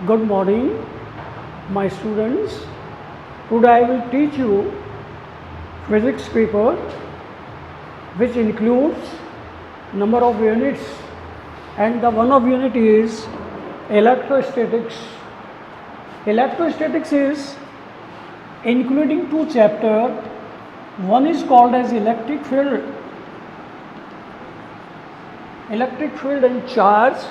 Good morning, my students. Today I will teach you physics paper which includes number of units, and the one of unit is electrostatics. Electrostatics is including two chapters. One is called as electric field and charge,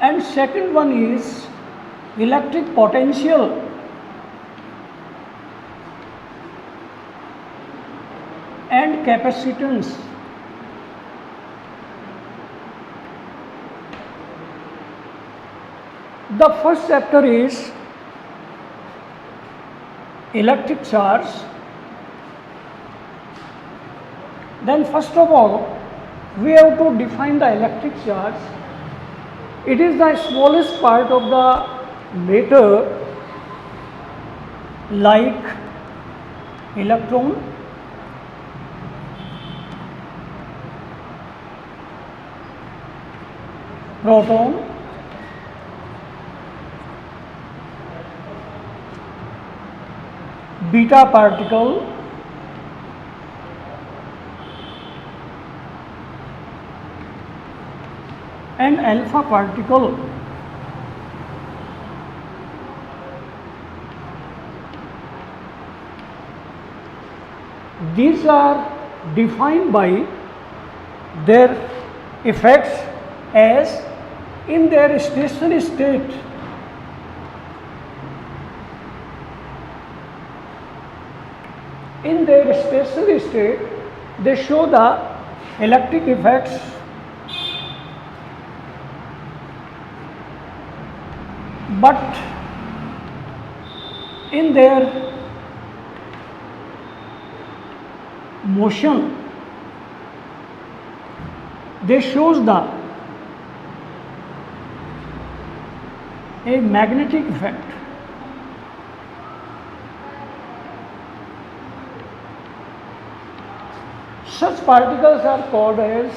and second one is electric potential and capacitance. The first chapter is electric charge. Then first of all we have to define the electric charge. It is the smallest part of the matter like electron, proton, beta particle, and alpha particle. These are defined by their effects as in their stationary state. In their stationary state, they show the electric effects but in their motion they shows the a magnetic effect. Such particles are called as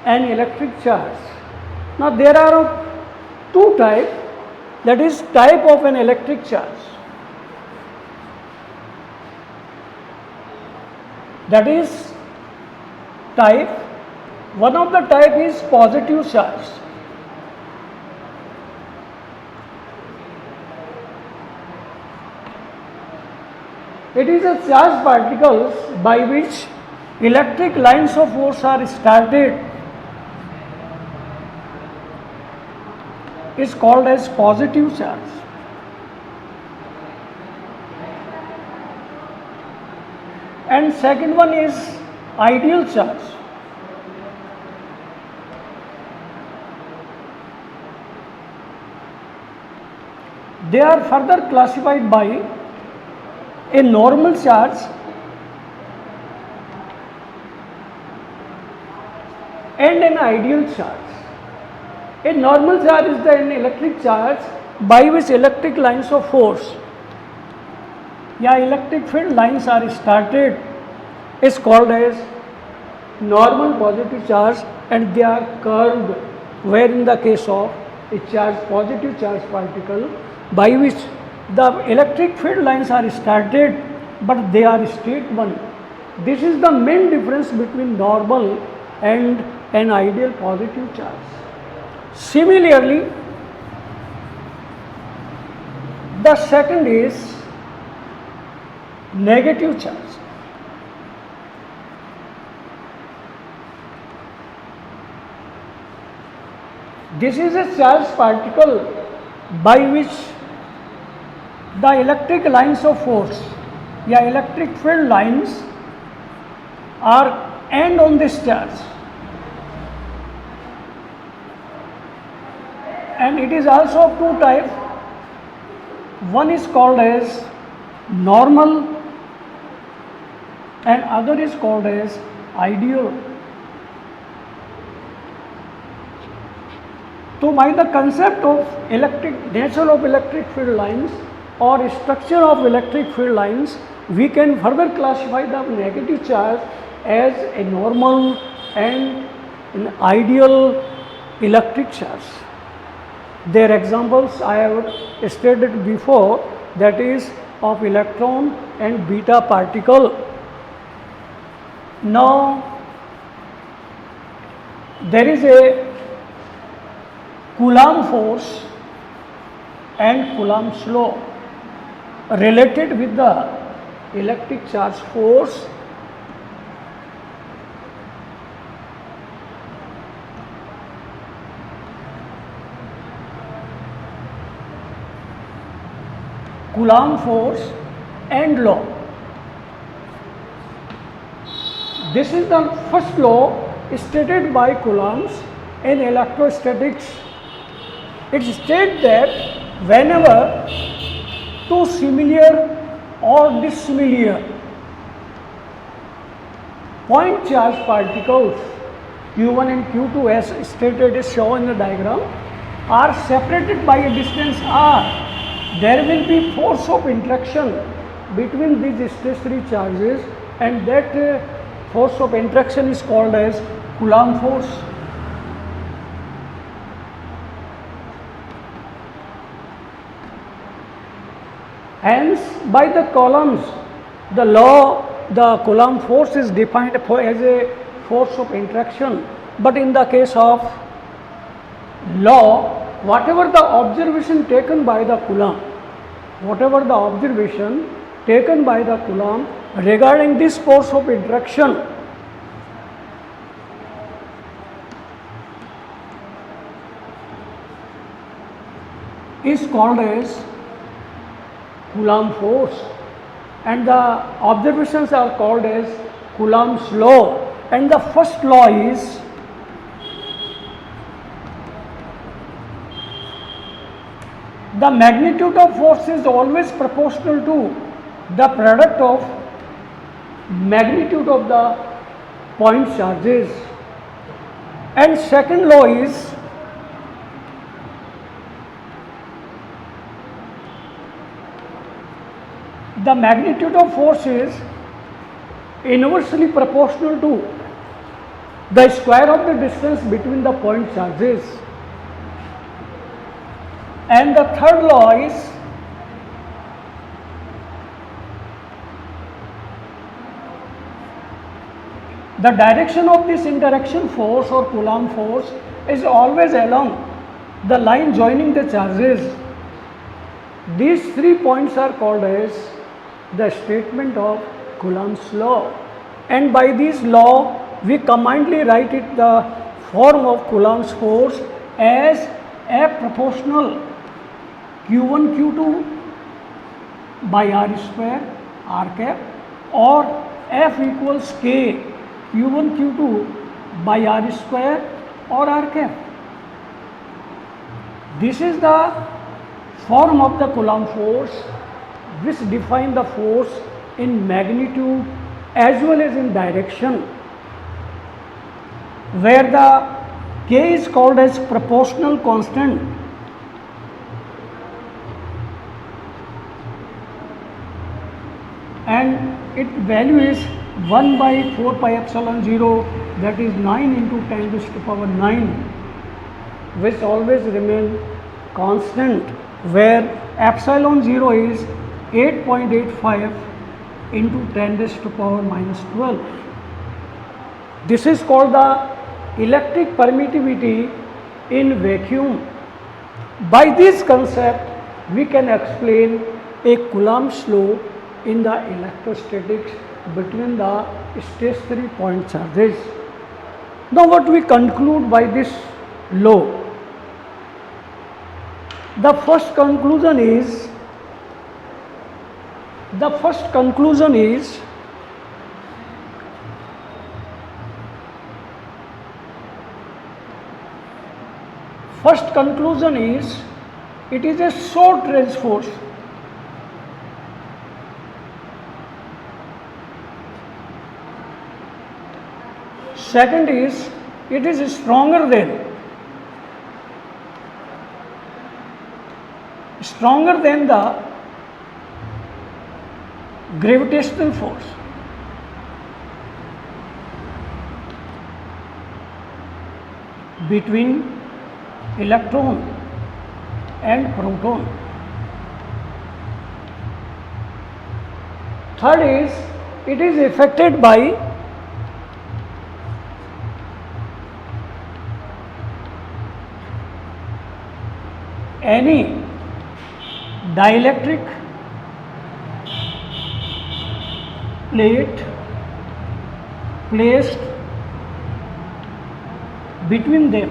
an electric charge. Now there are two types, that is type of an electric charge. That is type, one of the type is positive charge. It is a charged particles by which electric lines of force are started, is called as positive charge. And second one is ideal charge. They are further classified by a normal charge and an ideal charge. A normal charge is an electric charge by which electric lines of force electric field lines are started, is called as normal positive charge, and they are curved, where in the case of a positive charge particle by which the electric field lines are started but they are straight one. This is the main difference between normal and an ideal positive charge. Similarly, the second is negative charge. This is a charged particle by which the electric lines of force electric field lines are end on this charge, and it is also of two types. One is called as normal and other is called as ideal. So by the concept of nature of electric field lines or structure of electric field lines, we can further classify the negative charge as a normal and an ideal electric charge. Their examples I have stated before, that is of electron and beta particle. Now there is a Coulomb force and Coulomb's law related with the electric charge force. Coulomb force and law. This is the first law stated by Coulomb's in electrostatics. It states that whenever two similar or dissimilar point charge particles Q1 and Q2, as stated is shown in the diagram, are separated by a distance r, there will be force of interaction between these stationary charges, and that force of interaction is called as Coulomb force. Hence, by the Coulomb's, the law, the Coulomb force is defined as a force of interaction. But in the case of law, whatever the observation taken by the Coulomb, regarding this force of interaction, is called as Coulomb force, and the observations are called as Coulomb's law. And the first law is the magnitude of force is always proportional to the product of magnitude of the point charges. And second law is the magnitude of force is inversely proportional to the square of the distance between the point charges. And the third law is the direction of this interaction force or Coulomb force is always along the line joining the charges. These 3 points are called as the statement of Coulomb's law, and by this law we commonly write it the form of Coulomb's force as F proportional Q1 Q2 by R square R cap, or F equals K Q1 Q2 by R square or R cap. This is the form of the Coulomb force, which define the force in magnitude as well as in direction, where the K is called as proportional constant and its value is 1 by 4 pi epsilon 0, that is 9 into 10 raised to power 9, which always remain constant, where epsilon 0 is 8.85 into 10 raised to power minus 12. This is called the electric permittivity in vacuum. By this concept, we can explain a Coulomb's law in the electrostatics between the stationary point charges. Now, what we conclude by this law? The first conclusion is it is a short range force. Second is it is stronger than the gravitational force. between electron and proton. Third is, it is affected by any dielectric plate placed between them,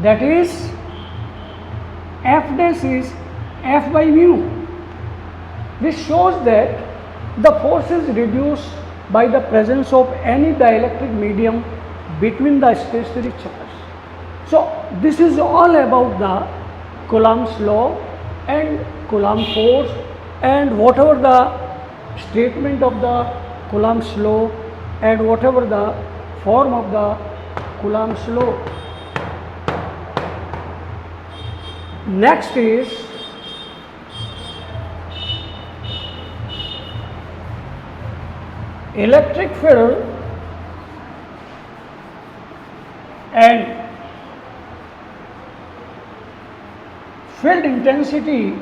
that is F dash is F by mu. This shows that the force is reduced by the presence of any dielectric medium between the stationary charge. So this is all about the Coulomb's law and Coulomb force, and whatever the statement of the Coulomb's law and whatever the form of the Coulomb's law. Next is electric field and field intensity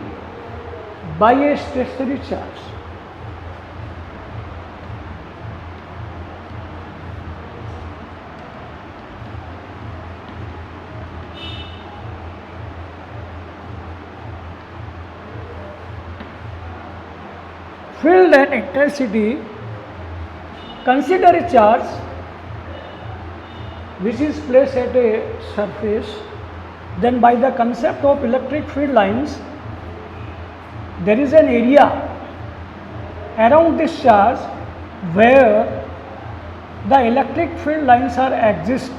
by a stationary charge. Field and intensity. Consider a charge which is placed at a surface. Then by the concept of electric field lines, there is an area around this charge where the electric field lines are exist.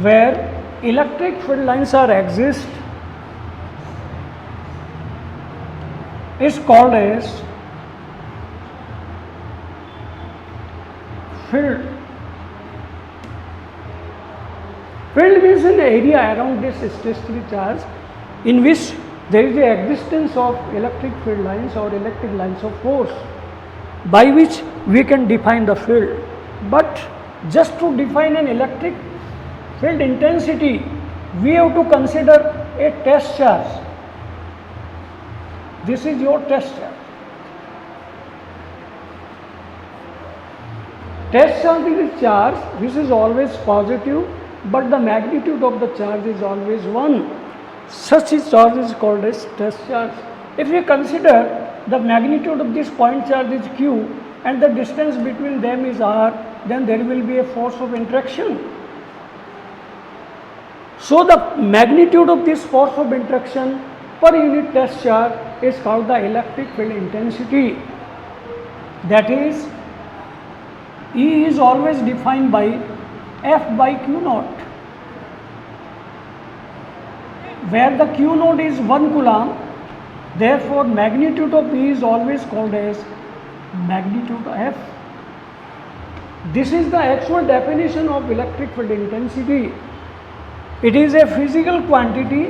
Where electric field lines are exist is called as field. Field means an area around this stationary charge in which there is the existence of electric field lines or electric lines of force, by which we can define the field. But just to define an electric field intensity, we have to consider a test charge. This is your test charge. Test charge is a charge which is always positive, but the magnitude of the charge is always 1. Such a charge is called as test charge. If we consider the magnitude of this point charge is q and the distance between them is r, then there will be a force of interaction. So the magnitude of this force of interaction per unit test charge is called the electric field intensity. That is, E is always defined by F by Q naught, where the Q naught is 1 Coulomb. Therefore, magnitude of E is always called as magnitude F. This is the actual definition of electric field intensity. It is a physical quantity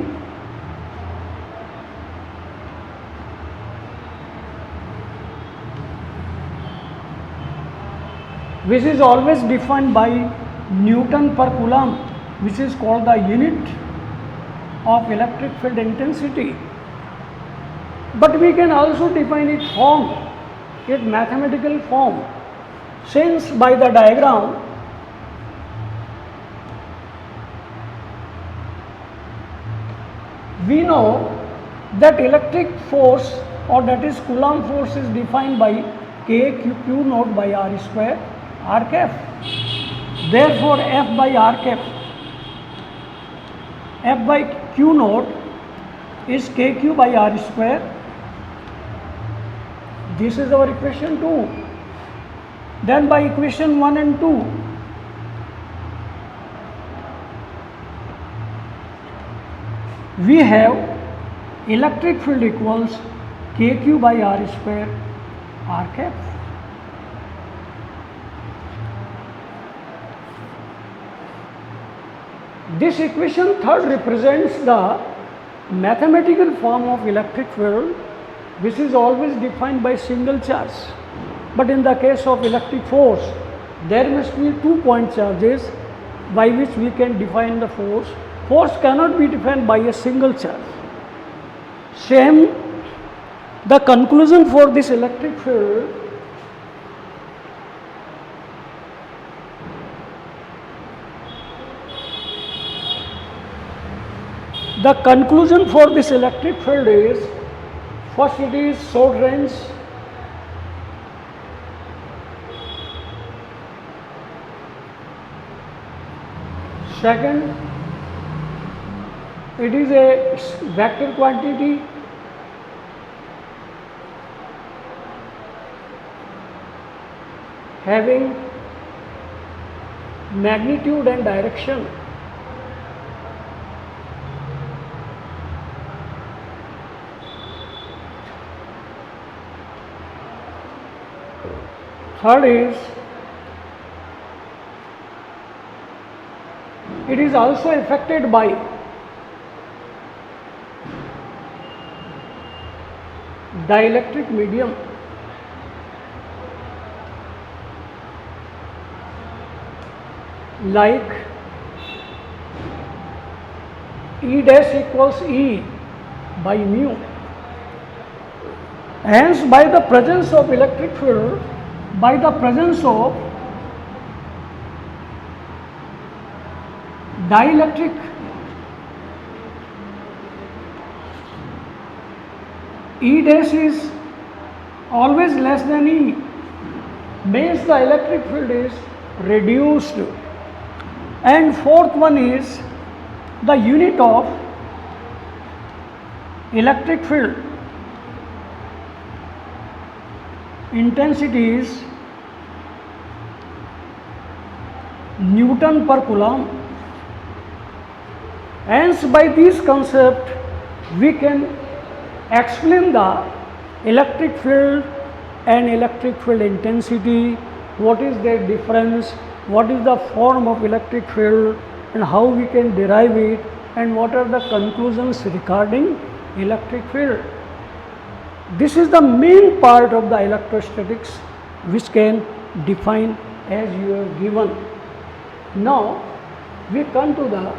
which is always defined by Newton per Coulomb, which is called the unit of electric field intensity. But we can also define its form, its mathematical form, since by the diagram we know that electric force, or that is Coulomb force, is defined by K Q naught by R square R cap. Therefore, F by R cap, F by Q naught is KQ by R square. This is our equation 2. Then by equation 1 and 2, we have electric field equals KQ by R square R cap. This equation 3rd represents the mathematical form of electric field, which is always defined by single charge. But in the case of electric force, there must be 2-point charges by which we can define the force. Force cannot be defined by a single charge. Same, the conclusion for this electric field, the conclusion for this electric field is, first it is short range, second it is a vector quantity, having magnitude and direction. Third is, it is also affected by dielectric medium. Like E dash equals E by mu. Hence, by the presence of electric field, by the presence of dielectric E dash is always less than E, means the electric field is reduced. And fourth one is, the unit of electric field intensity is Newton per Coulomb. Hence, by this concept, we can explain the electric field and electric field intensity, what is their difference, what is the form of electric field, and how we can derive it, and what are the conclusions regarding electric field. This is the main part of the electrostatics which can define as you are given. Now we come to the